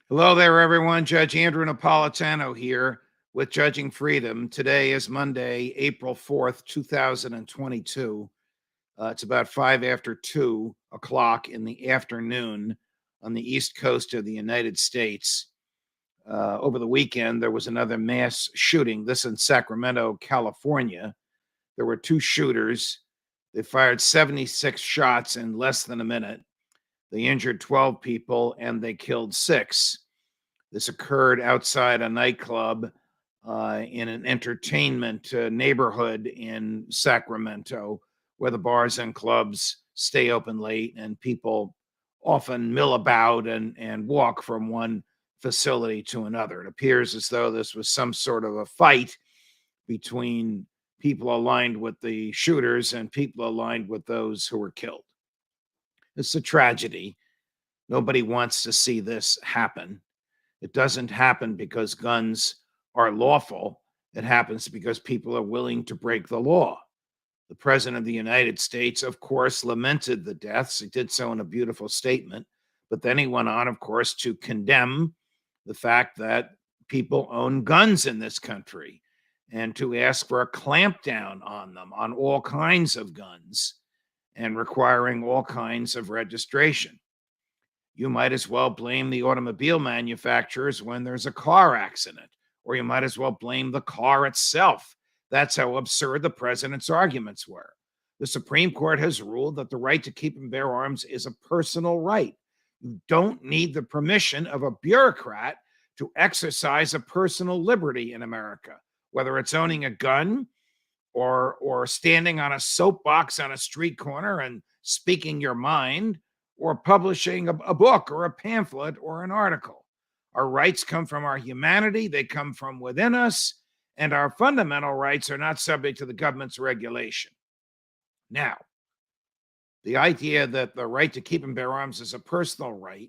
Hello there, everyone. Judge Andrew Napolitano here with Judging Freedom. Today is Monday, April 4th, 2022. It's about 5 after 2 o'clock in the afternoon on the East Coast of the United States. Over the weekend, there was another mass shooting, this in Sacramento, California. There were two shooters. They fired 76 shots in less than a minute. They injured 12 people and they killed 6. This occurred outside a nightclub in an entertainment neighborhood in Sacramento, where the bars and clubs stay open late and people often mill about and walk from one facility to another. It appears as though this was some sort of a fight between people aligned with the shooters and people aligned with those who were killed. It's a tragedy. Nobody wants to see this happen. It doesn't happen because guns are lawful. It happens because people are willing to break the law. The President of the United States, of course, lamented the deaths. He did so in a beautiful statement. But then he went on, of course, to condemn the fact that people own guns in this country and to ask for a clampdown on them, on all kinds of guns, and requiring all kinds of registration. You might as well blame the automobile manufacturers when there's a car accident, or you might as well blame the car itself. That's how absurd the president's arguments were. The Supreme Court has ruled that the right to keep and bear arms is a personal right. You don't need the permission of a bureaucrat to exercise a personal liberty in America, whether it's owning a gun or standing on a soapbox on a street corner and speaking your mind, or publishing a book or a pamphlet or an article. Our rights come from our humanity, they come from within us, and our fundamental rights are not subject to the government's regulation. Now, the idea that the right to keep and bear arms is a personal right,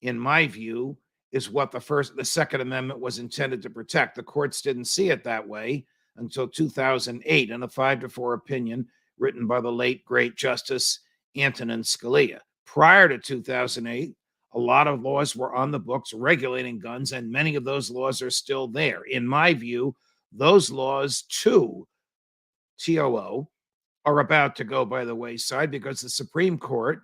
in my view, is what the Second Amendment was intended to protect. The courts didn't see it that way until 2008 in a 5-4 opinion written by the late, great Justice Antonin Scalia. Prior to 2008, a lot of laws were on the books regulating guns, and many of those laws are still there. In my view, those laws, too, TOO, are about to go by the wayside because the Supreme Court,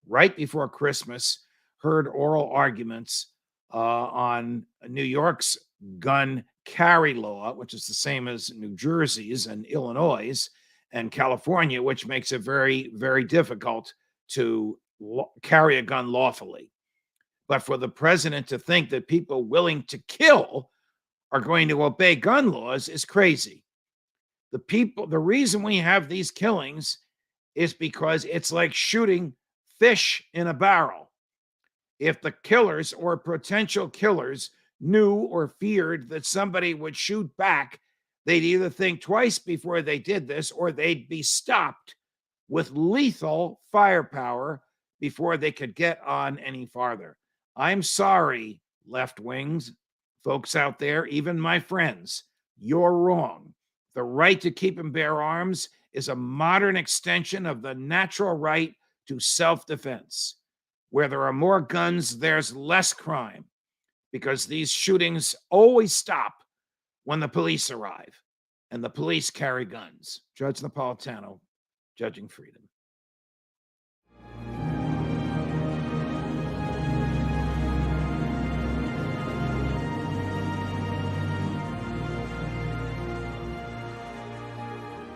right before Christmas, heard oral arguments on New York's gun carry law, which is the same as New Jersey's and Illinois' and California, which makes it very, very difficult to carry a gun lawfully. But for the president to think that people willing to kill are going to obey gun laws is crazy. The reason we have these killings is because it's like shooting fish in a barrel. If the killers or potential killers knew or feared that somebody would shoot back, they'd either think twice before they did this, or they'd be stopped with lethal firepower before they could get on any farther. I'm sorry, left wings, folks out there, even my friends, you're wrong. The right to keep and bear arms is a modern extension of the natural right to self-defense. Where there are more guns, there's less crime, because these shootings always stop when the police arrive, and the police carry guns. Judge Napolitano, Judging Freedom.